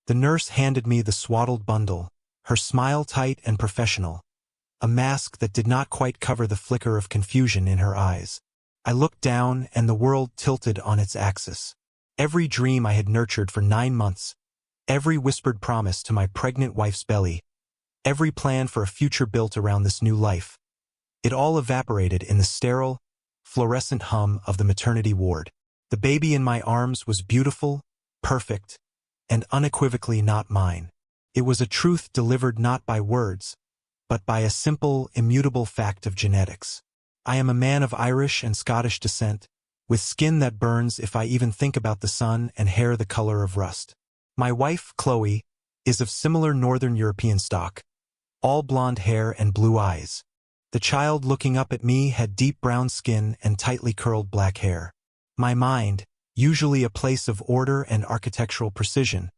The nurse handed me the swaddled bundle, her smile tight and professional, a mask that did not quite cover the flicker of confusion in her eyes. I looked down and the world tilted on its axis. Every dream I had nurtured for 9 months, every whispered promise to my pregnant wife's belly, every plan for a future built around this new life, it all evaporated in the sterile, fluorescent hum of the maternity ward. The baby in my arms was beautiful, perfect, and unequivocally not mine. It was a truth delivered not by words, but by a simple, immutable fact of genetics. I am a man of Irish and Scottish descent, with skin that burns if I even think about the sun and hair the color of rust. My wife, Chloe, is of similar Northern European stock, all blonde hair and blue eyes. The child looking up at me had deep brown skin and tightly curled black hair. My mind, usually a place of order and architectural precision,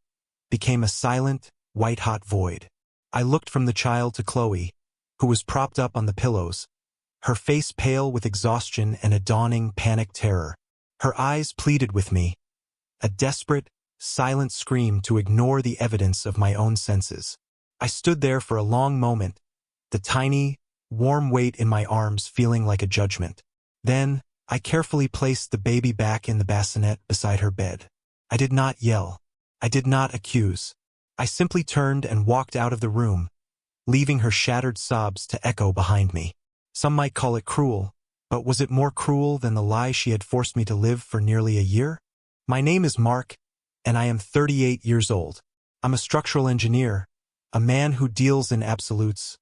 became a silent, white-hot void. I looked from the child to Chloe, who was propped up on the pillows, her face pale with exhaustion and a dawning panic terror. Her eyes pleaded with me, a desperate, silent scream to ignore the evidence of my own senses. I stood there for a long moment, the tiny, warm weight in my arms feeling like a judgment. Then, I carefully placed the baby back in the bassinet beside her bed. I did not yell. I did not accuse. I simply turned and walked out of the room, leaving her shattered sobs to echo behind me. Some might call it cruel, but was it more cruel than the lie she had forced me to live for nearly a year? My name is Mark, and I am 38 years old. I'm a structural engineer, a man who deals in absolutes,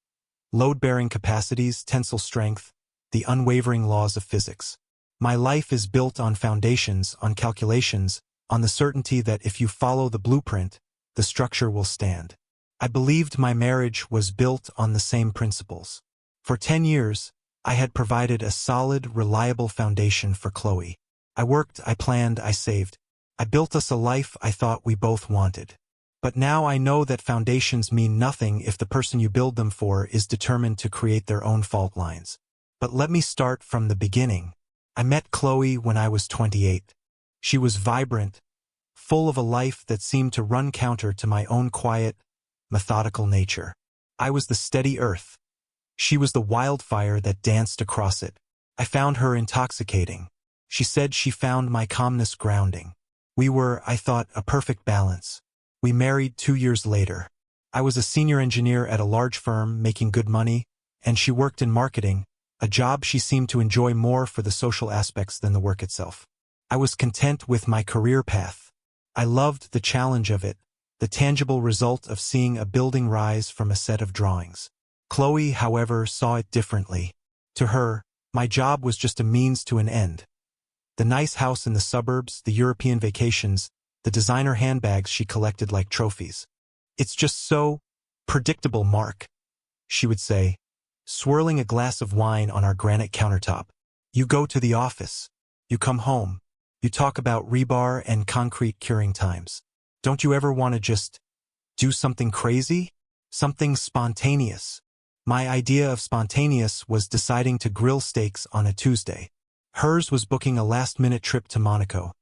load-bearing capacities, tensile strength, the unwavering laws of physics. My life is built on foundations, on calculations, on the certainty that if you follow the blueprint, the structure will stand. I believed my marriage was built on the same principles. For 10 years, I had provided a solid, reliable foundation for Chloe. I worked, I planned, I saved. I built us a life I thought we both wanted. But now I know that foundations mean nothing if the person you build them for is determined to create their own fault lines. But let me start from the beginning. I met Chloe when I was 28. She was vibrant, full of a life that seemed to run counter to my own quiet, methodical nature. I was the steady earth. She was the wildfire that danced across it. I found her intoxicating. She said she found my calmness grounding. We were, I thought, a perfect balance. We married 2 years later. I was a senior engineer at a large firm making good money, and she worked in marketing, a job she seemed to enjoy more for the social aspects than the work itself. I was content with my career path. I loved the challenge of it, the tangible result of seeing a building rise from a set of drawings. Chloe, however, saw it differently. To her, my job was just a means to an end. The nice house in the suburbs, the European vacations, the designer handbags she collected like trophies. It's just so predictable, Mark, she would say, swirling a glass of wine on our granite countertop. You go to the office. You come home. You talk about rebar and concrete curing times. Don't you ever want to just do something crazy? Something spontaneous? My idea of spontaneous was deciding to grill steaks on a Tuesday. Hers was booking a last-minute trip to Monaco,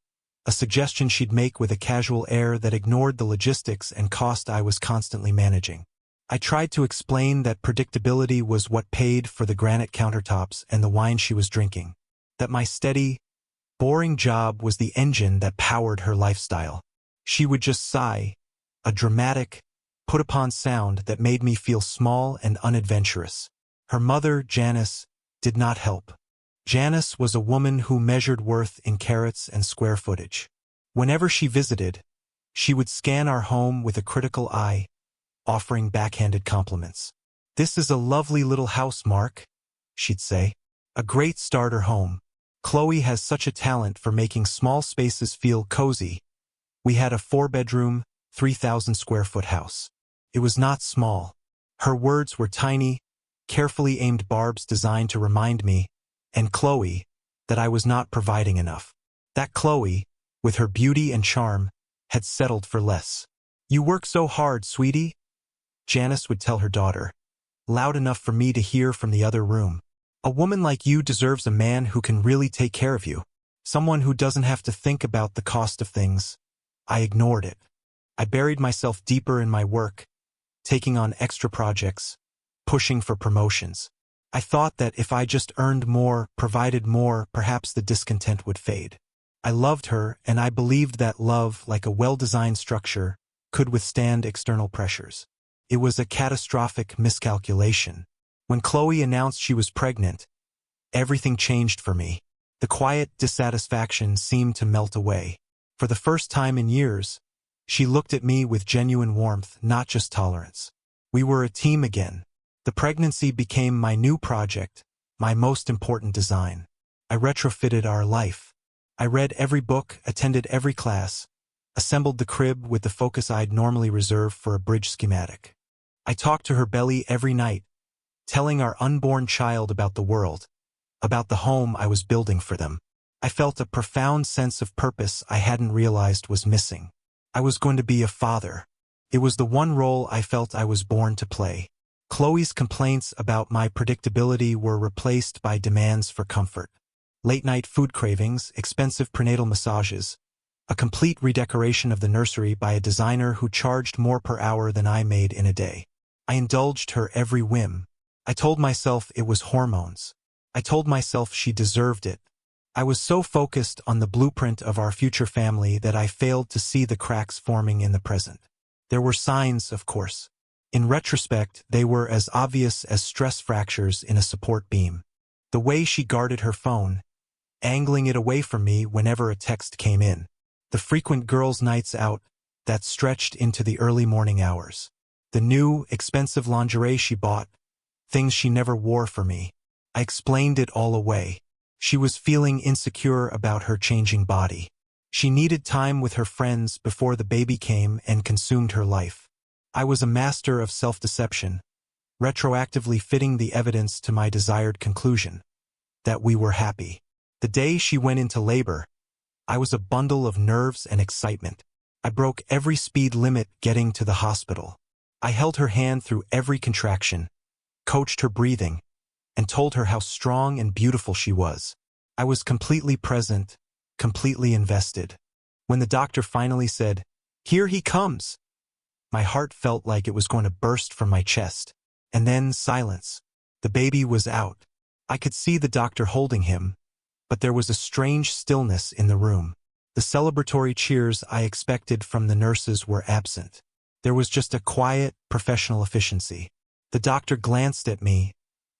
a suggestion she'd make with a casual air that ignored the logistics and cost I was constantly managing. I tried to explain that predictability was what paid for the granite countertops and the wine she was drinking, that my steady, boring job was the engine that powered her lifestyle. She would just sigh, a dramatic, put-upon sound that made me feel small and unadventurous. Her mother, Janice, did not help. Janice was a woman who measured worth in carats and square footage. Whenever she visited, she would scan our home with a critical eye, offering backhanded compliments. "This is a lovely little house, Mark," she'd say. "A great starter home. Chloe has such a talent for making small spaces feel cozy." We had a 4-bedroom, 3,000-square-foot house. It was not small. Her words were tiny, carefully aimed barbs designed to remind me, and Chloe, that I was not providing enough. That Chloe, with her beauty and charm, had settled for less. "You work so hard, sweetie," Janice would tell her daughter, loud enough for me to hear from the other room. "A woman like you deserves a man who can really take care of you. Someone who doesn't have to think about the cost of things." I ignored it. I buried myself deeper in my work, taking on extra projects, pushing for promotions. I thought that if I just earned more, provided more, perhaps the discontent would fade. I loved her, and I believed that love, like a well-designed structure, could withstand external pressures. It was a catastrophic miscalculation. When Chloe announced she was pregnant, everything changed for me. The quiet dissatisfaction seemed to melt away. For the first time in years, she looked at me with genuine warmth, not just tolerance. We were a team again. The pregnancy became my new project, my most important design. I retrofitted our life. I read every book, attended every class, assembled the crib with the focus I'd normally reserve for a bridge schematic. I talked to her belly every night, telling our unborn child about the world, about the home I was building for them. I felt a profound sense of purpose I hadn't realized was missing. I was going to be a father. It was the one role I felt I was born to play. Chloe's complaints about my predictability were replaced by demands for comfort. Late-night food cravings, expensive prenatal massages, a complete redecoration of the nursery by a designer who charged more per hour than I made in a day. I indulged her every whim. I told myself it was hormones. I told myself she deserved it. I was so focused on the blueprint of our future family that I failed to see the cracks forming in the present. There were signs, of course. In retrospect, they were as obvious as stress fractures in a support beam. The way she guarded her phone, angling it away from me whenever a text came in. The frequent girls' nights out that stretched into the early morning hours. The new, expensive lingerie she bought, things she never wore for me. I explained it all away. She was feeling insecure about her changing body. She needed time with her friends before the baby came and consumed her life. I was a master of self-deception, retroactively fitting the evidence to my desired conclusion, that we were happy. The day she went into labor, I was a bundle of nerves and excitement. I broke every speed limit getting to the hospital. I held her hand through every contraction, coached her breathing, and told her how strong and beautiful she was. I was completely present, completely invested. When the doctor finally said, "Here he comes," my heart felt like it was going to burst from my chest. And then silence. The baby was out. I could see the doctor holding him, but there was a strange stillness in the room. The celebratory cheers I expected from the nurses were absent. There was just a quiet, professional efficiency. The doctor glanced at me,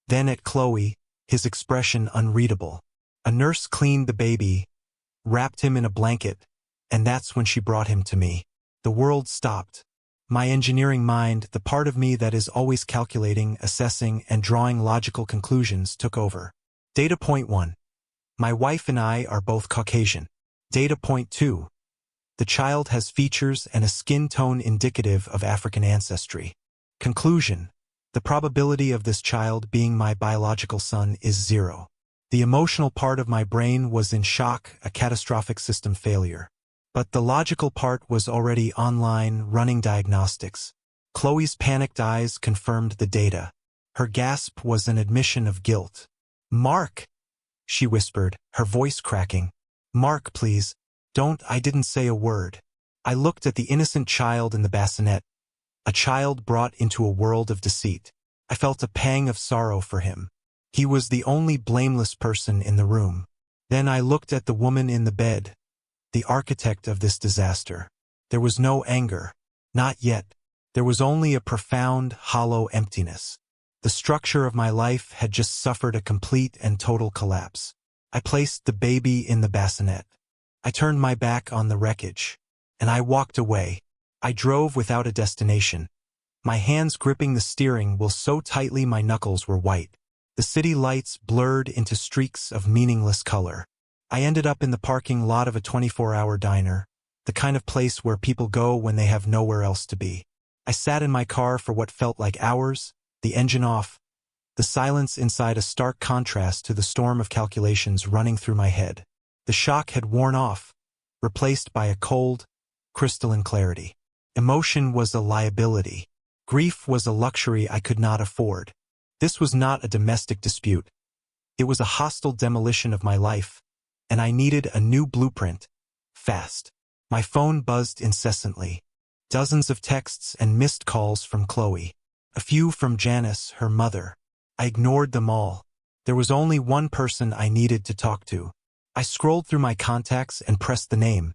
then at Chloe, his expression unreadable. A nurse cleaned the baby, wrapped him in a blanket, and that's when she brought him to me. The world stopped. My engineering mind, the part of me that is always calculating, assessing, and drawing logical conclusions, took over. Data point 1. My wife and I are both Caucasian. Data point 2. The child has features and a skin tone indicative of African ancestry. Conclusion. The probability of this child being my biological son is 0. The emotional part of my brain was in shock, a catastrophic system failure. But the logical part was already online, running diagnostics. Chloe's panicked eyes confirmed the data. Her gasp was an admission of guilt. "Mark," she whispered, her voice cracking. "Mark, please. Don't." I didn't say a word. I looked at the innocent child in the bassinet, a child brought into a world of deceit. I felt a pang of sorrow for him. He was the only blameless person in the room. Then I looked at the woman in the bed, the architect of this disaster. There was no anger. Not yet. There was only a profound, hollow emptiness. The structure of my life had just suffered a complete and total collapse. I placed the baby in the bassinet. I turned my back on the wreckage, and I walked away. I drove without a destination, my hands gripping the steering wheel so tightly my knuckles were white. The city lights blurred into streaks of meaningless color. I ended up in the parking lot of a 24-hour diner, the kind of place where people go when they have nowhere else to be. I sat in my car for what felt like hours, the engine off, the silence inside a stark contrast to the storm of calculations running through my head. The shock had worn off, replaced by a cold, crystalline clarity. Emotion was a liability. Grief was a luxury I could not afford. This was not a domestic dispute. It was a hostile demolition of my life, and I needed a new blueprint, fast. My phone buzzed incessantly. Dozens of texts and missed calls from Chloe. A few from Janice, her mother. I ignored them all. There was only one person I needed to talk to. I scrolled through my contacts and pressed the name.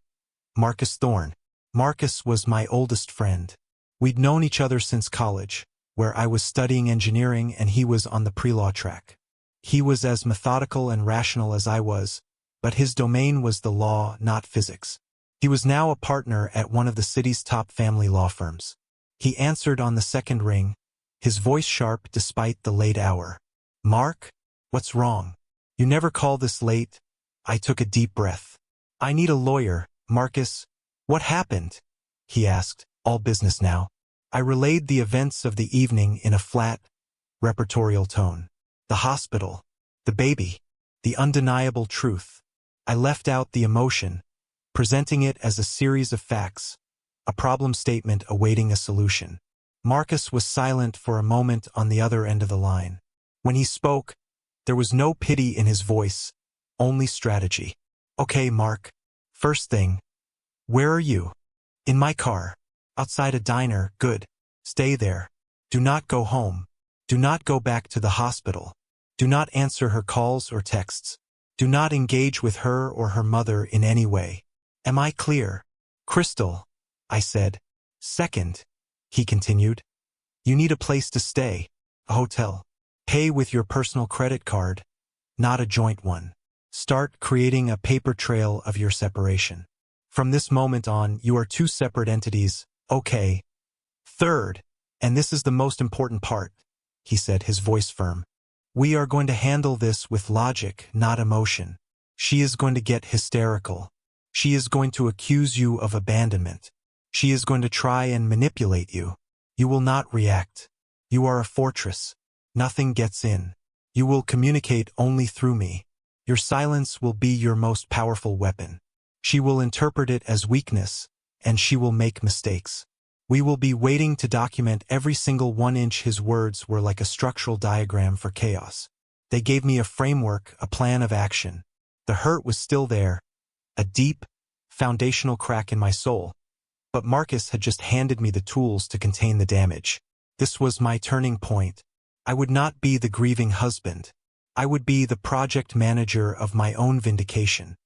Marcus Thorne. Marcus was my oldest friend. We'd known each other since college, where I was studying engineering and he was on the pre-law track. He was as methodical and rational as I was, but his domain was the law, not physics. He was now a partner at one of the city's top family law firms. He answered on the second ring, his voice sharp despite the late hour. "Mark? What's wrong? You never call this late." I took a deep breath. "I need a lawyer, Marcus." "What happened?" he asked, all business now. I relayed the events of the evening in a flat, repertorial tone. The hospital, the baby, the undeniable truth. I left out the emotion, presenting it as a series of facts, a problem statement awaiting a solution. Marcus was silent for a moment on the other end of the line. When he spoke, there was no pity in his voice, only strategy. "Okay, Mark. First thing, where are you?" "In my car. Outside a diner." "Good. Stay there. Do not go home. Do not go back to the hospital. Do not answer her calls or texts. Do not engage with her or her mother in any way. Am I clear?" "Crystal," I said. "Second," he continued, "you need a place to stay, a hotel. Pay with your personal credit card, not a joint one. Start creating a paper trail of your separation. From this moment on, you are two separate entities, okay? Third, and this is the most important part," he said, his voice firm, "we are going to handle this with logic, not emotion. She is going to get hysterical. She is going to accuse you of abandonment. She is going to try and manipulate you. You will not react. You are a fortress. Nothing gets in. You will communicate only through me. Your silence will be your most powerful weapon. She will interpret it as weakness, and she will make mistakes. We will be waiting to document every single 1 inch." His words were like a structural diagram for chaos. They gave me a framework, a plan of action. The hurt was still there, a deep, foundational crack in my soul. But Marcus had just handed me the tools to contain the damage. This was my turning point. I would not be the grieving husband. I would be the project manager of my own vindication.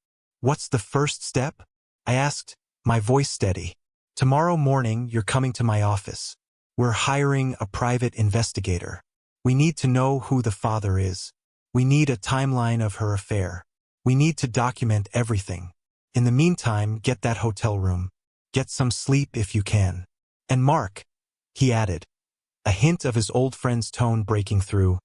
"What's the first step?" I asked, my voice steady. "Tomorrow morning you're coming to my office. We're hiring a private investigator. We need to know who the father is. We need a timeline of her affair. We need to document everything. In the meantime, get that hotel room. Get some sleep if you can. And Mark," he added, a hint of his old friend's tone breaking through,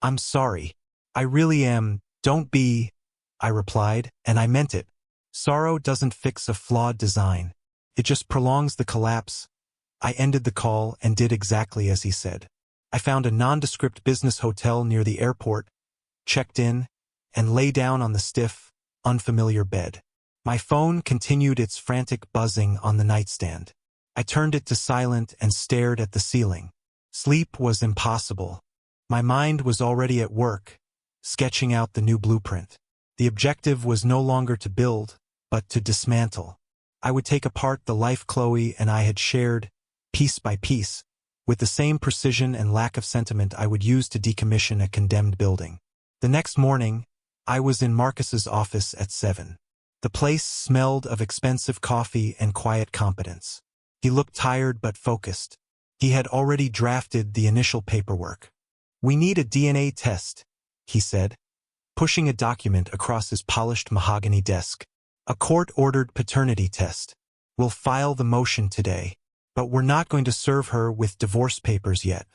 "I'm sorry. I really am." "Don't be," I replied, and I meant it. Sorrow doesn't fix a flawed design. It just prolongs the collapse. I ended the call and did exactly as he said. I found a nondescript business hotel near the airport, checked in, and lay down on the stiff, unfamiliar bed. My phone continued its frantic buzzing on the nightstand. I turned it to silent and stared at the ceiling. Sleep was impossible. My mind was already at work, sketching out the new blueprint. The objective was no longer to build, but to dismantle. I would take apart the life Chloe and I had shared, piece by piece, with the same precision and lack of sentiment I would use to decommission a condemned building. The next morning, I was in Marcus's office at 7. The place smelled of expensive coffee and quiet competence. He looked tired but focused. He had already drafted the initial paperwork. "We need a DNA test," he said, pushing a document across his polished mahogany desk. "A court-ordered paternity test. We'll file the motion today, but we're not going to serve her with divorce papers yet.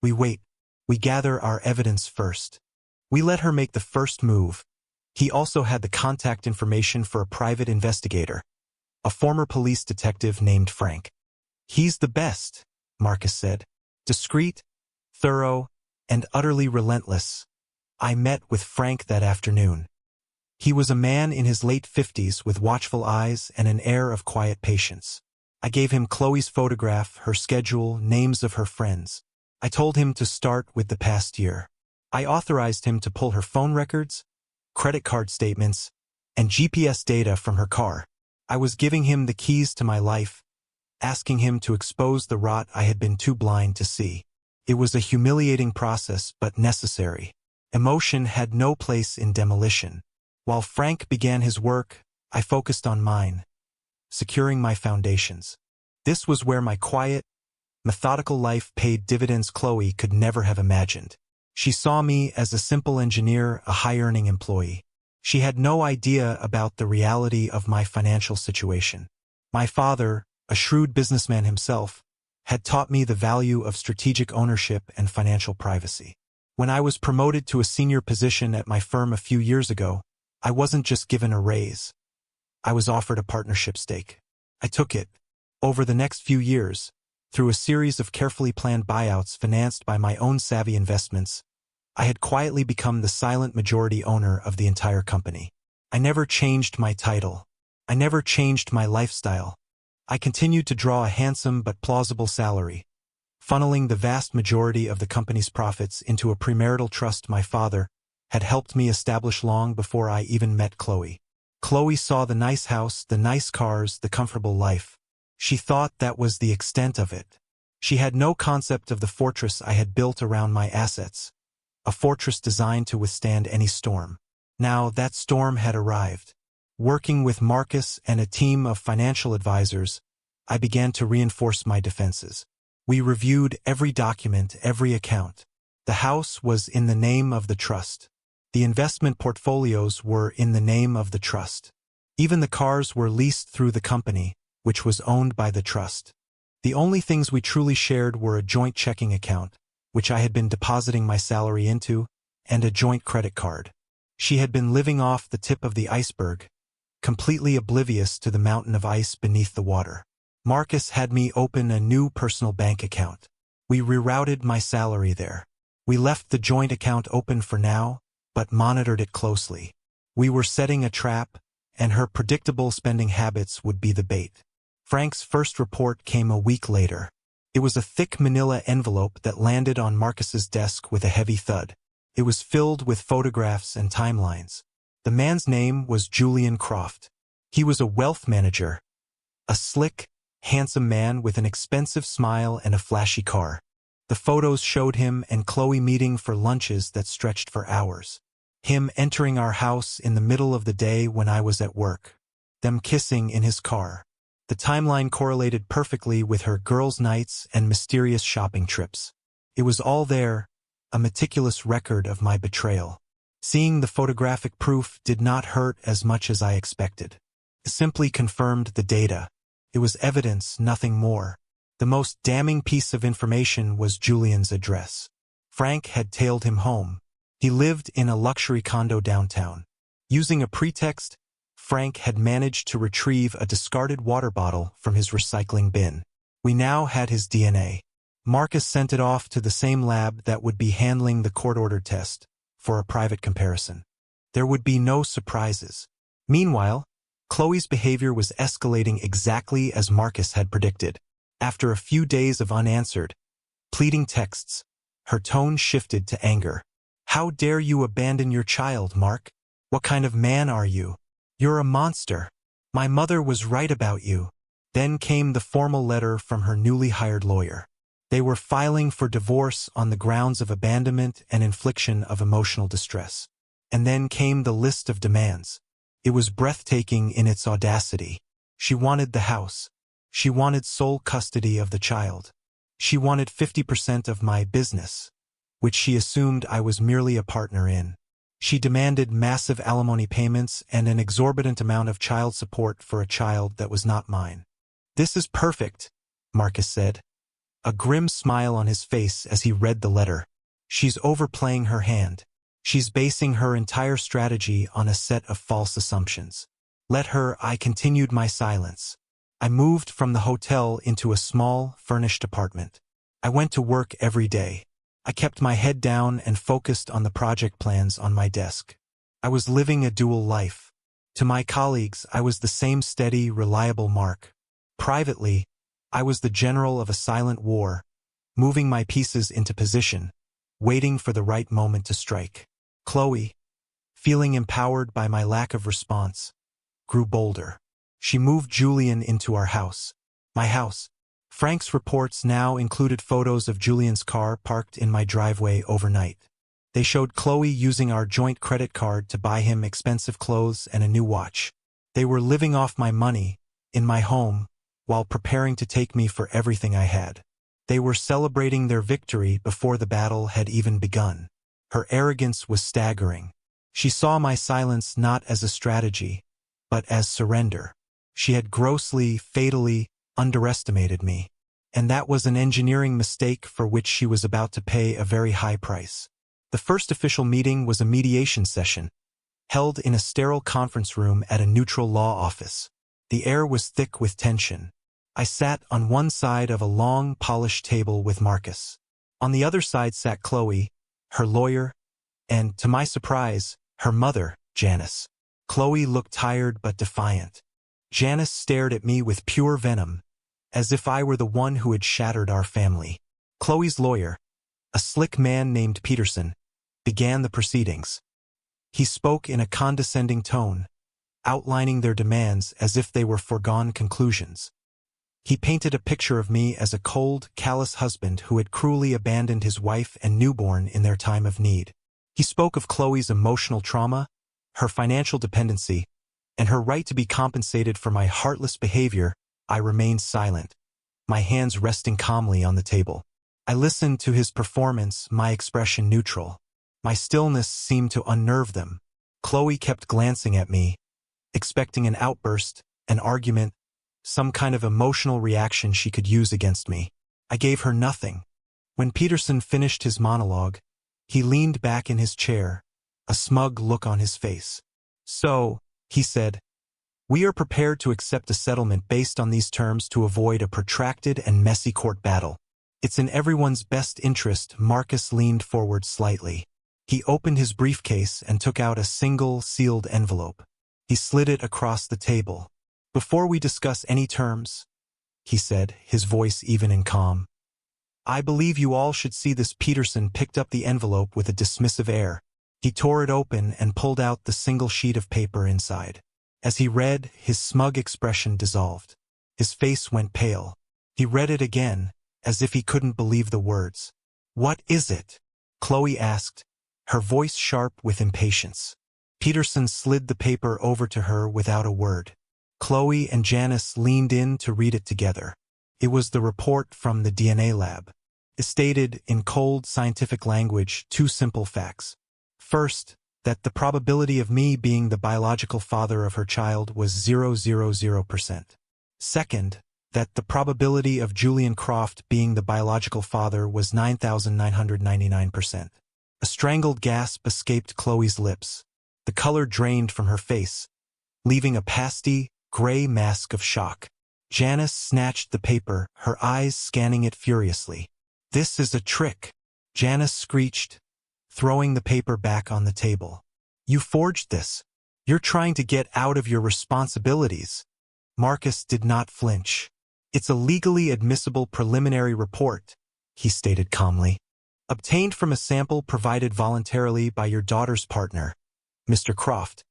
We wait. We gather our evidence first. We let her make the first move." He also had the contact information for a private investigator, a former police detective named Frank. "He's the best," Marcus said. "Discreet, thorough, and utterly relentless." I met with Frank that afternoon. He was a man in his late 50s with watchful eyes and an air of quiet patience. I gave him Chloe's photograph, her schedule, names of her friends. I told him to start with the past year. I authorized him to pull her phone records, credit card statements, and GPS data from her car. I was giving him the keys to my life, asking him to expose the rot I had been too blind to see. It was a humiliating process, but necessary. Emotion had no place in demolition. While Frank began his work, I focused on mine, securing my foundations. This was where my quiet, methodical life paid dividends Chloe could never have imagined. She saw me as a simple engineer, a high-earning employee. She had no idea about the reality of my financial situation. My father, a shrewd businessman himself, had taught me the value of strategic ownership and financial privacy. When I was promoted to a senior position at my firm a few years ago, I wasn't just given a raise. I was offered a partnership stake. I took it. Over the next few years, through a series of carefully planned buyouts financed by my own savvy investments, I had quietly become the silent majority owner of the entire company. I never changed my title. I never changed my lifestyle. I continued to draw a handsome but plausible salary, funneling the vast majority of the company's profits into a premarital trust my father had helped me establish long before I even met Chloe. Chloe saw the nice house, the nice cars, the comfortable life. She thought that was the extent of it. She had no concept of the fortress I had built around my assets, a fortress designed to withstand any storm. Now that storm had arrived. Working with Marcus and a team of financial advisors, I began to reinforce my defenses. We reviewed every document, every account. The house was in the name of the trust. The investment portfolios were in the name of the trust. Even the cars were leased through the company, which was owned by the trust. The only things we truly shared were a joint checking account, which I had been depositing my salary into, and a joint credit card. She had been living off the tip of the iceberg, completely oblivious to the mountain of ice beneath the water. Marcus had me open a new personal bank account. We rerouted my salary there. We left the joint account open for now, but monitored it closely. We were setting a trap, and her predictable spending habits would be the bait. Frank's first report came a week later. It was a thick manila envelope that landed on Marcus's desk with a heavy thud. It was filled with photographs and timelines. The man's name was Julian Croft. He was a wealth manager, a slick, handsome man with an expensive smile and a flashy car. The photos showed him and Chloe meeting for lunches that stretched for hours. Him entering our house in the middle of the day when I was at work. Them kissing in his car. The timeline correlated perfectly with her girls' nights and mysterious shopping trips. It was all there, a meticulous record of my betrayal. Seeing the photographic proof did not hurt as much as I expected. It simply confirmed the data. It was evidence, nothing more. The most damning piece of information was Julian's address. Frank had tailed him home. He lived in a luxury condo downtown. Using a pretext, Frank had managed to retrieve a discarded water bottle from his recycling bin. We now had his DNA. Marcus sent it off to the same lab that would be handling the court-ordered test, for a private comparison. There would be no surprises. Meanwhile, Chloe's behavior was escalating exactly as Marcus had predicted. After a few days of unanswered, pleading texts, her tone shifted to anger. "How dare you abandon your child, Mark? What kind of man are you? You're a monster. My mother was right about you." Then came the formal letter from her newly hired lawyer. They were filing for divorce on the grounds of abandonment and infliction of emotional distress. And then came the list of demands. It was breathtaking in its audacity. She wanted the house. She wanted sole custody of the child. She wanted 50% of my business, which she assumed I was merely a partner in. She demanded massive alimony payments and an exorbitant amount of child support for a child that was not mine. "This is perfect," Marcus said, a grim smile on his face as he read the letter. "She's overplaying her hand. She's basing her entire strategy on a set of false assumptions. Let her." I continued my silence. I moved from the hotel into a small, furnished apartment. I went to work every day. I kept my head down and focused on the project plans on my desk. I was living a dual life. To my colleagues, I was the same steady, reliable Mark. Privately, I was the general of a silent war, moving my pieces into position, waiting for the right moment to strike. Chloe, feeling empowered by my lack of response, grew bolder. She moved Julian into our house. My house, Frank's reports now included photos of Julian's car parked in my driveway overnight. They showed Chloe using our joint credit card to buy him expensive clothes and a new watch. They were living off my money, in my home, while preparing to take me for everything I had. They were celebrating their victory before the battle had even begun. Her arrogance was staggering. She saw my silence not as a strategy, but as surrender. She had grossly, fatally underestimated me, and that was an engineering mistake for which she was about to pay a very high price. The first official meeting was a mediation session, held in a sterile conference room at a neutral law office. The air was thick with tension. I sat on one side of a long, polished table with Marcus. On the other side sat Chloe, her lawyer, and, to my surprise, her mother, Janice. Chloe looked tired but defiant. Janice stared at me with pure venom, as if I were the one who had shattered our family. Chloe's lawyer, a slick man named Peterson, began the proceedings. He spoke in a condescending tone, outlining their demands as if they were foregone conclusions. He painted a picture of me as a cold, callous husband who had cruelly abandoned his wife and newborn in their time of need. He spoke of Chloe's emotional trauma, her financial dependency, and her right to be compensated for my heartless behavior. I remained silent, my hands resting calmly on the table. I listened to his performance, my expression neutral. My stillness seemed to unnerve them. Chloe kept glancing at me, expecting an outburst, an argument, some kind of emotional reaction she could use against me. I gave her nothing. When Peterson finished his monologue, he leaned back in his chair, a smug look on his face. "So," he said, "we are prepared to accept a settlement based on these terms to avoid a protracted and messy court battle. It's in everyone's best interest." Marcus leaned forward slightly. He opened his briefcase and took out a single, sealed envelope. He slid it across the table. "Before we discuss any terms," he said, his voice even and calm, "I believe you all should see this." Peterson picked up the envelope with a dismissive air. He tore it open and pulled out the single sheet of paper inside. As he read, his smug expression dissolved. His face went pale. He read it again, as if he couldn't believe the words. "What is it?" Chloe asked, her voice sharp with impatience. Peterson slid the paper over to her without a word. Chloe and Janice leaned in to read it together. It was the report from the DNA lab. It stated, in cold scientific language, two simple facts. First, that the probability of me being the biological father of her child was 000%. Second, that the probability of Julian Croft being the biological father was 9,999%. A strangled gasp escaped Chloe's lips. The color drained from her face, leaving a pasty, gray mask of shock. Janice snatched the paper, her eyes scanning it furiously. "This is a trick," Janice screeched, throwing the paper back on the table. "You forged this. You're trying to get out of your responsibilities." Marcus did not flinch. "It's a legally admissible preliminary report," he stated calmly, "obtained from a sample provided voluntarily by your daughter's partner, Mr. Croft,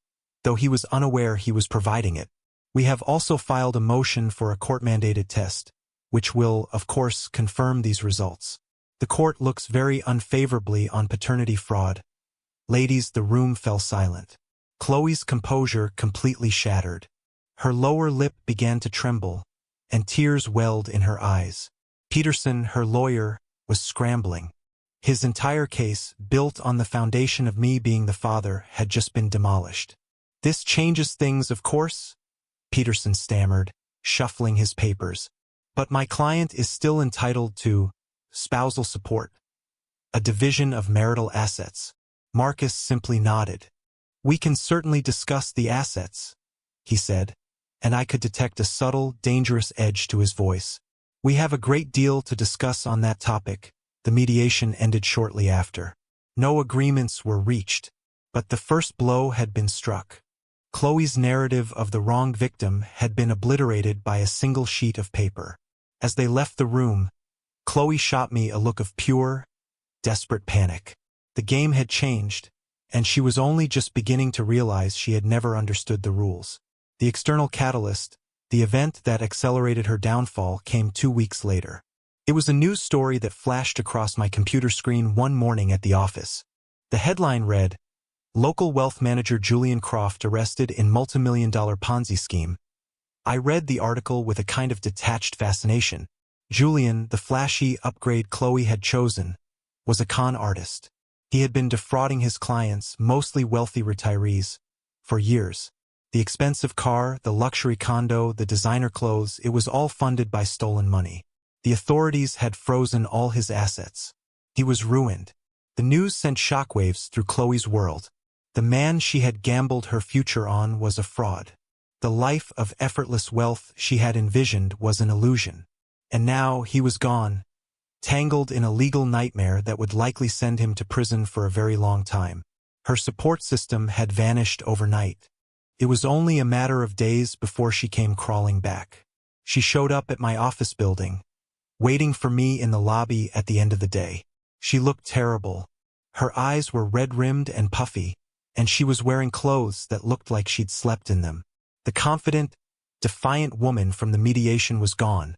though he was unaware he was providing it. We have also filed a motion for a court-mandated test, which will, of course, confirm these results. The court looks very unfavorably on paternity fraud." Ladies, the room fell silent. Chloe's composure completely shattered. Her lower lip began to tremble, and tears welled in her eyes. Peterson, her lawyer, was scrambling. His entire case, built on the foundation of me being the father, had just been demolished. "This changes things, of course," Peterson stammered, shuffling his papers. "But my client is still entitled to spousal support, a division of marital assets." Marcus simply nodded. "We can certainly discuss the assets," he said, and I could detect a subtle, dangerous edge to his voice. "We have a great deal to discuss on that topic." The mediation ended shortly after. No agreements were reached, but the first blow had been struck. Chloe's narrative of the wronged victim had been obliterated by a single sheet of paper. As they left the room, Chloe shot me a look of pure, desperate panic. The game had changed, and she was only just beginning to realize she had never understood the rules. The external catalyst, The event that accelerated her downfall came 2 weeks later. It was a news story that flashed across my computer screen one morning at the office. The headline read, "Local wealth manager Julian Croft arrested in multimillion-dollar Ponzi scheme." I read the article with a kind of detached fascination. Julian, the flashy upgrade Chloe had chosen, was a con artist. He had been defrauding his clients, mostly wealthy retirees, for years. The expensive car, the luxury condo, the designer clothes, it was all funded by stolen money. The authorities had frozen all his assets. He was ruined. The news sent shockwaves through Chloe's world. The man she had gambled her future on was a fraud. The life of effortless wealth she had envisioned was an illusion. And now he was gone, tangled in a legal nightmare that would likely send him to prison for a very long time. Her support system had vanished overnight. It was only a matter of days before she came crawling back. She showed up at my office building, waiting for me in the lobby at the end of the day. She looked terrible. Her eyes were red-rimmed and puffy, and she was wearing clothes that looked like she'd slept in them. The confident, defiant woman from the mediation was gone,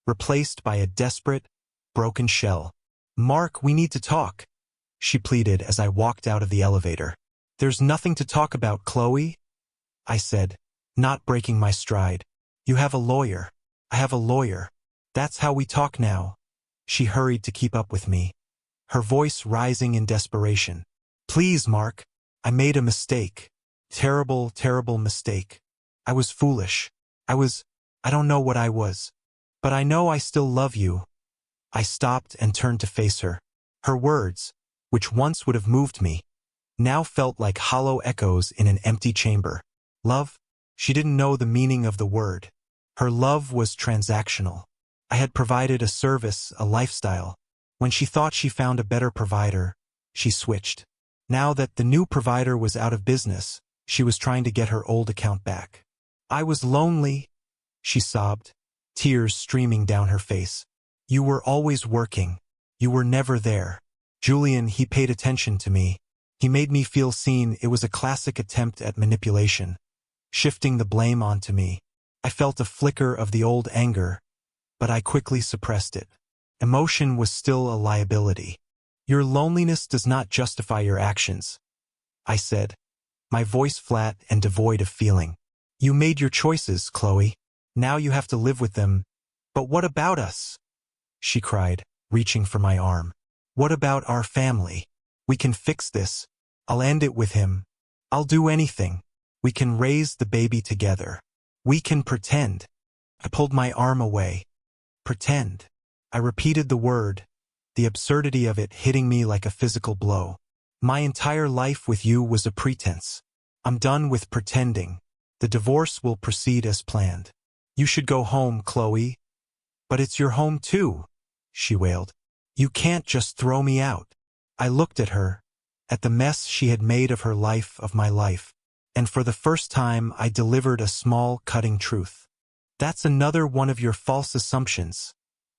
replaced by a desperate, broken shell. "Mark, we need to talk," she pleaded as I walked out of the elevator. "There's nothing to talk about, Chloe," I said, not breaking my stride. "You have a lawyer." "I have a lawyer. That's how we talk now." She hurried to keep up with me, her voice rising in desperation. "Please, Mark, I made a mistake. Terrible, terrible mistake. I was foolish. I don't know what I was. But I know I still love you." I stopped and turned to face her. Her words, which once would have moved me, now felt like hollow echoes in an empty chamber. Love? She didn't know the meaning of the word. Her love was transactional. I had provided a service, a lifestyle. When she thought she found a better provider, she switched. Now that the new provider was out of business, she was trying to get her old account back. "I was lonely," she sobbed, tears streaming down her face. "You were always working. You were never there." Julian, he paid attention to me. He made me feel seen. It was a classic attempt at manipulation, shifting the blame onto me. I felt a flicker of the old anger, but I quickly suppressed it. Emotion was still a liability. "Your loneliness does not justify your actions," I said, my voice flat and devoid of feeling. "You made your choices, Chloe. Now you have to live with them. But what about us?" she cried, reaching for my arm. "What about our family? We can fix this. I'll end it with him. I'll do anything. We can raise the baby together. We can pretend." I pulled my arm away. Pretend. I repeated the word, the absurdity of it hitting me like a physical blow. My entire life with you was a pretense. I'm done with pretending. The divorce will proceed as planned. "You should go home, Chloe." "But it's your home too," she wailed. "You can't just throw me out." I looked at her, at the mess she had made of her life, of my life, and for the first time I delivered a small, cutting truth. "That's another one of your false assumptions,"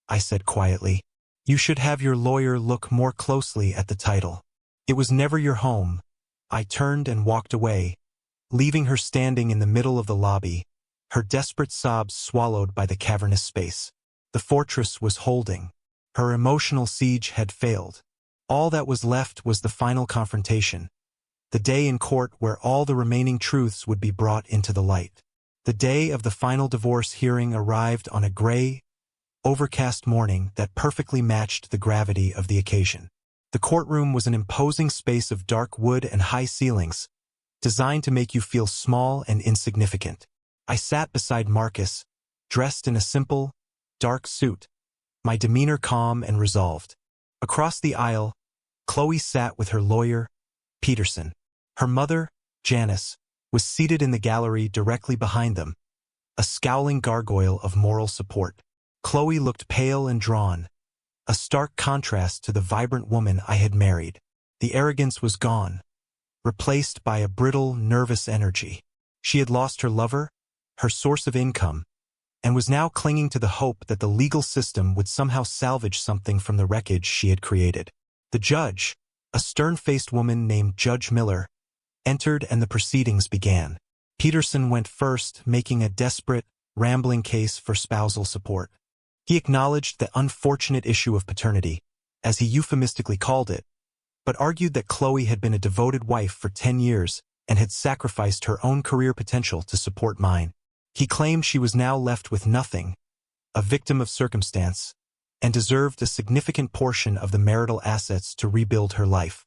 I said quietly. "You should have your lawyer look more closely at the title. It was never your home." I turned and walked away, leaving her standing in the middle of the lobby, her desperate sobs swallowed by the cavernous space. The fortress was holding. Her emotional siege had failed. All that was left was the final confrontation, the day in court where all the remaining truths would be brought into the light. The day of the final divorce hearing arrived on a gray, overcast morning that perfectly matched the gravity of the occasion. The courtroom was an imposing space of dark wood and high ceilings, designed to make you feel small and insignificant. I sat beside Marcus, dressed in a simple, dark suit, my demeanor calm and resolved. Across the aisle, Chloe sat with her lawyer, Peterson. Her mother, Janice, was seated in the gallery directly behind them, a scowling gargoyle of moral support. Chloe looked pale and drawn, a stark contrast to the vibrant woman I had married. The arrogance was gone, replaced by a brittle, nervous energy. She had lost her lover, her source of income, and was now clinging to the hope that the legal system would somehow salvage something from the wreckage she had created. The judge, a stern-faced woman named Judge Miller, entered and the proceedings began. Peterson went first, making a desperate, rambling case for spousal support. He acknowledged the unfortunate issue of paternity, as he euphemistically called it, but argued that Chloe had been a devoted wife for 10 years and had sacrificed her own career potential to support mine. He claimed she was now left with nothing, a victim of circumstance, and deserved a significant portion of the marital assets to rebuild her life.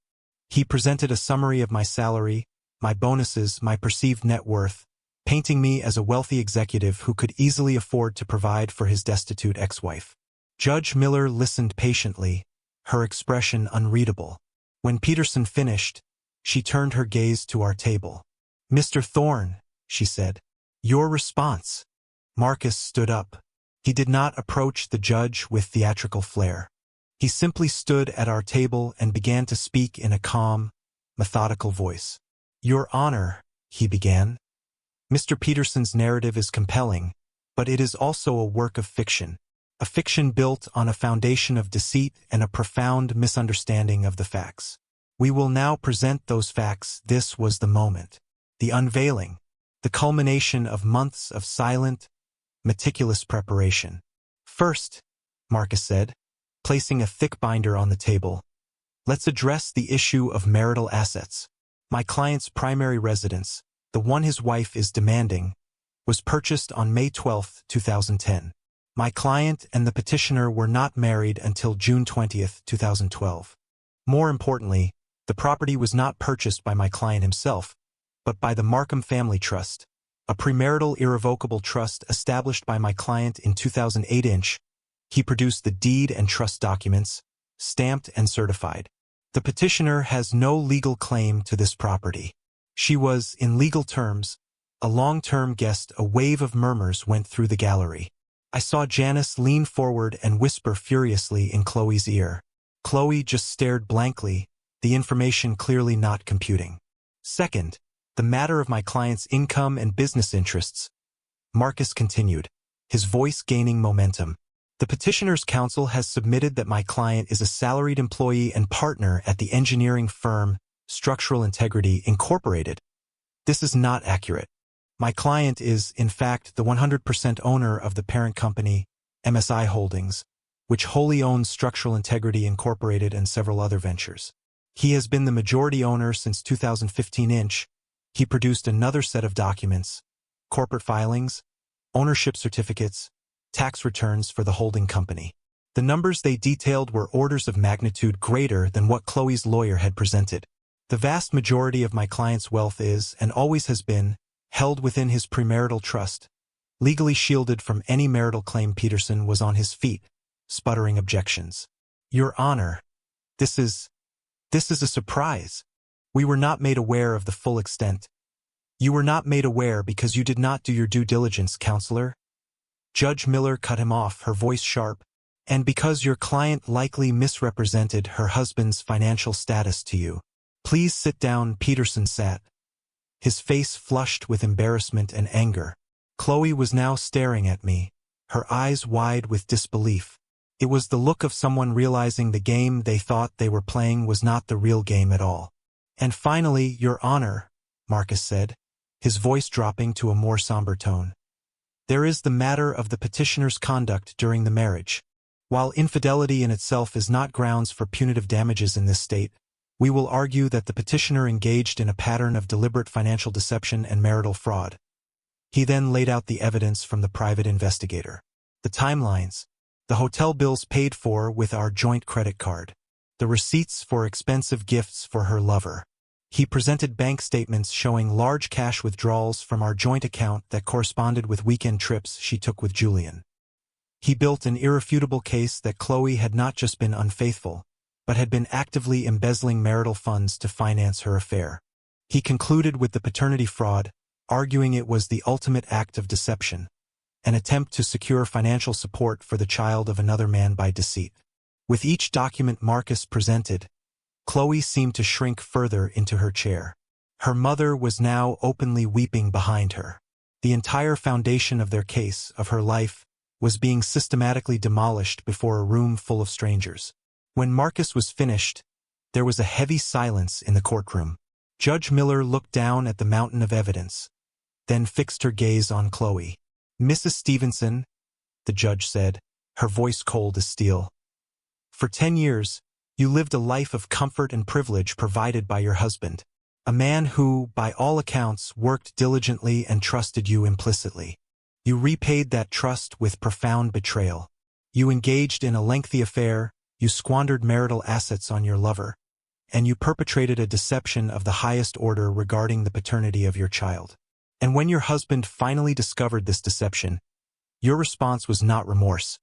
He presented a summary of my salary, my bonuses, my perceived net worth, painting me as a wealthy executive who could easily afford to provide for his destitute ex-wife. Judge Miller listened patiently, her expression unreadable. When Peterson finished, she turned her gaze to our table. "Mr. Thorne," she said, "your response." Marcus stood up. He did not approach the judge with theatrical flair. He simply stood at our table and began to speak in a calm, methodical voice. "Your Honor," he began, "Mr. Peterson's narrative is compelling, but it is also a work of fiction, a fiction built on a foundation of deceit and a profound misunderstanding of the facts. We will now present those facts." This was the moment, the unveiling, the culmination of months of silent, meticulous preparation. "First," Marcus said, placing a thick binder on the table, "let's address the issue of marital assets. My client's primary residence, the one his wife is demanding, was purchased on May 12, 2010. My client and the petitioner were not married until June 20, 2012. More importantly, the property was not purchased by my client himself, but by the Markham Family Trust, a premarital irrevocable trust established by my client in 2008. He produced the deed and trust documents, stamped and certified. The petitioner has no legal claim to this property. She was, in legal terms, a long-term guest." A wave of murmurs went through the gallery. I saw Janice lean forward and whisper furiously in Chloe's ear. Chloe just stared blankly, the information clearly not computing. "Second, the matter of my client's income and business interests," Marcus continued, his voice gaining momentum. "The petitioner's counsel has submitted that my client is a salaried employee and partner at the engineering firm Structural Integrity Incorporated. This is not accurate. My client is, in fact, the 100% owner of the parent company, MSI Holdings, which wholly owns Structural Integrity Incorporated and several other ventures. He has been the majority owner since 2015. He produced another set of documents, corporate filings, ownership certificates, tax returns for the holding company. The numbers they detailed were orders of magnitude greater than what Chloe's lawyer had presented. The vast majority of my client's wealth is, and always has been, held within his premarital trust, legally shielded from any marital claim." Peterson was on his feet, sputtering objections. "Your Honor, this is a surprise. We were not made aware of the full extent." "You were not made aware because you did not do your due diligence, Counselor." Judge Miller cut him off, her voice sharp, "and because your client likely misrepresented her husband's financial status to you." "Please sit down." Peterson sat, his face flushed with embarrassment and anger. Chloe was now staring at me, her eyes wide with disbelief. It was the look of someone realizing the game they thought they were playing was not the real game at all. "And finally, Your Honor," Marcus said, his voice dropping to a more somber tone, "there is the matter of the petitioner's conduct during the marriage. While infidelity in itself is not grounds for punitive damages in this state, we will argue that the petitioner engaged in a pattern of deliberate financial deception and marital fraud." He then laid out the evidence from the private investigator. The timelines, the hotel bills paid for with our joint credit card, the receipts for expensive gifts for her lover. He presented bank statements showing large cash withdrawals from our joint account that corresponded with weekend trips she took with Julian. He built an irrefutable case that Chloe had not just been unfaithful, but had been actively embezzling marital funds to finance her affair. He concluded with the paternity fraud, arguing it was the ultimate act of deception, an attempt to secure financial support for the child of another man by deceit. With each document Marcus presented, Chloe seemed to shrink further into her chair. Her mother was now openly weeping behind her. The entire foundation of their case, of her life, was being systematically demolished before a room full of strangers. When Marcus was finished, there was a heavy silence in the courtroom. Judge Miller looked down at the mountain of evidence, then fixed her gaze on Chloe. Mrs. Stevenson, the judge said, her voice cold as steel. For 10 years, you lived a life of comfort and privilege provided by your husband, a man who, by all accounts, worked diligently and trusted you implicitly. You repaid that trust with profound betrayal. You engaged in a lengthy affair, you squandered marital assets on your lover, and you perpetrated a deception of the highest order regarding the paternity of your child. And when your husband finally discovered this deception, your response was not remorse,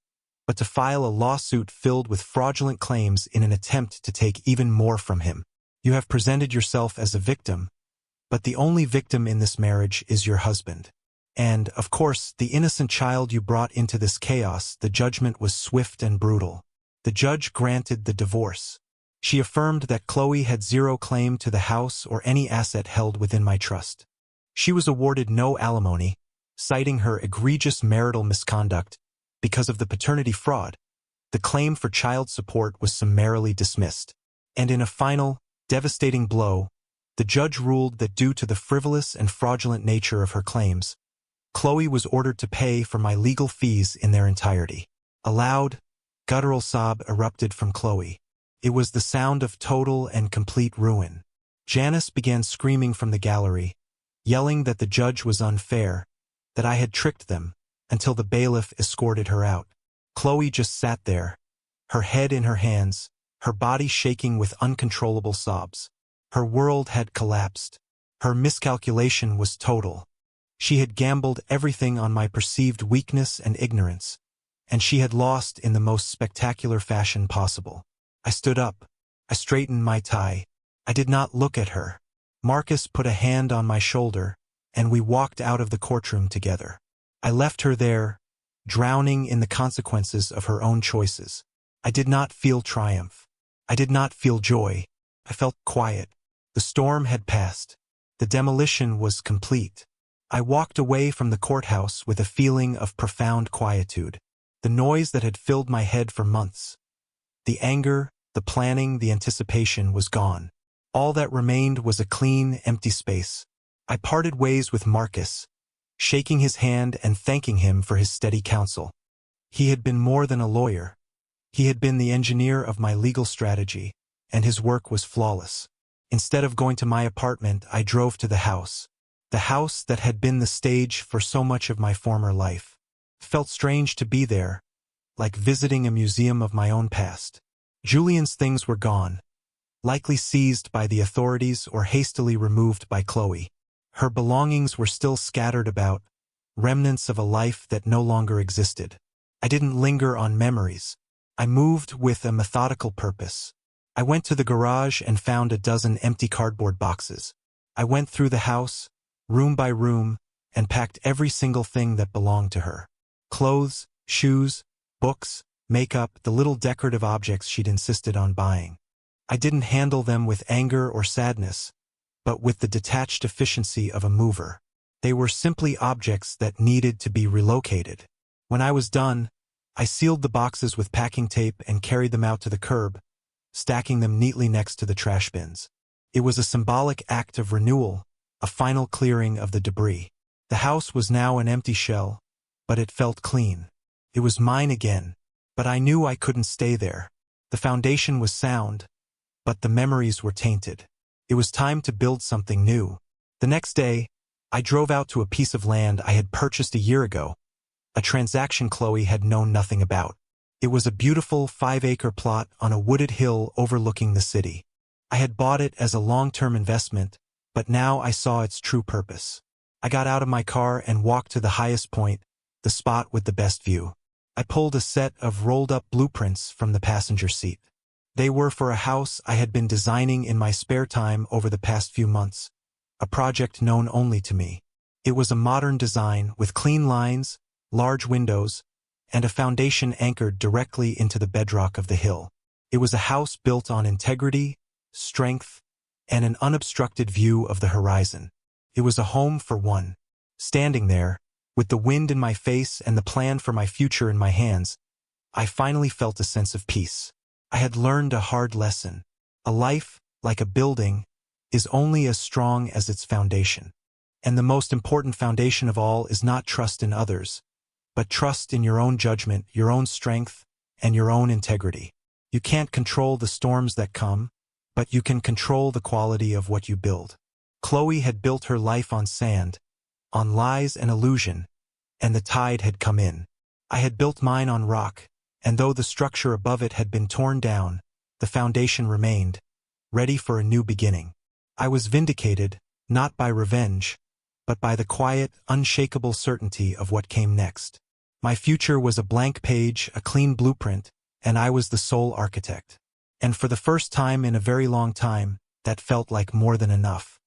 but to file a lawsuit filled with fraudulent claims in an attempt to take even more from him. You have presented yourself as a victim, but the only victim in this marriage is your husband. And, of course, the innocent child you brought into this chaos. The judgment was swift and brutal. The judge granted the divorce. She affirmed that Chloe had zero claim to the house or any asset held within my trust. She was awarded no alimony, citing her egregious marital misconduct. Because of the paternity fraud, the claim for child support was summarily dismissed. And in a final, devastating blow, the judge ruled that due to the frivolous and fraudulent nature of her claims, Chloe was ordered to pay for my legal fees in their entirety. A loud, guttural sob erupted from Chloe. It was the sound of total and complete ruin. Janice began screaming from the gallery, yelling that the judge was unfair, that I had tricked them, until the bailiff escorted her out. Chloe just sat there, her head in her hands, her body shaking with uncontrollable sobs. Her world had collapsed. Her miscalculation was total. She had gambled everything on my perceived weakness and ignorance, and she had lost in the most spectacular fashion possible. I stood up. I straightened my tie. I did not look at her. Marcus put a hand on my shoulder, and we walked out of the courtroom together. I left her there, drowning in the consequences of her own choices. I did not feel triumph. I did not feel joy. I felt quiet. The storm had passed. The demolition was complete. I walked away from the courthouse with a feeling of profound quietude. The noise that had filled my head for months, the anger, the planning, the anticipation was gone. All that remained was a clean, empty space. I parted ways with Marcus, shaking his hand and thanking him for his steady counsel. He had been more than a lawyer. He had been the engineer of my legal strategy, and his work was flawless. Instead of going to my apartment, I drove to the house that had been the stage for so much of my former life. It felt strange to be there, like visiting a museum of my own past. Julian's things were gone, likely seized by the authorities or hastily removed by Chloe. Her belongings were still scattered about, remnants of a life that no longer existed. I didn't linger on memories. I moved with a methodical purpose. I went to the garage and found a dozen empty cardboard boxes. I went through the house, room by room, and packed every single thing that belonged to her. Clothes, shoes, books, makeup, the little decorative objects she'd insisted on buying. I didn't handle them with anger or sadness, but with the detached efficiency of a mover. They were simply objects that needed to be relocated. When I was done, I sealed the boxes with packing tape and carried them out to the curb, stacking them neatly next to the trash bins. It was a symbolic act of renewal, a final clearing of the debris. The house was now an empty shell, but it felt clean. It was mine again, but I knew I couldn't stay there. The foundation was sound, but the memories were tainted. It was time to build something new. The next day, I drove out to a piece of land I had purchased a year ago, a transaction Chloe had known nothing about. It was a beautiful 5-acre plot on a wooded hill overlooking the city. I had bought it as a long-term investment, but now I saw its true purpose. I got out of my car and walked to the highest point, the spot with the best view. I pulled a set of rolled-up blueprints from the passenger seat. They were for a house I had been designing in my spare time over the past few months, a project known only to me. It was a modern design with clean lines, large windows, and a foundation anchored directly into the bedrock of the hill. It was a house built on integrity, strength, and an unobstructed view of the horizon. It was a home for one. Standing there, with the wind in my face and the plan for my future in my hands, I finally felt a sense of peace. I had learned a hard lesson. A life, like a building, is only as strong as its foundation. And the most important foundation of all is not trust in others, but trust in your own judgment, your own strength, and your own integrity. You can't control the storms that come, but you can control the quality of what you build. Chloe had built her life on sand, on lies and illusion, and the tide had come in. I had built mine on rock, and though the structure above it had been torn down, the foundation remained, ready for a new beginning. I was vindicated, not by revenge, but by the quiet, unshakable certainty of what came next. My future was a blank page, a clean blueprint, and I was the sole architect. And for the first time in a very long time, that felt like more than enough.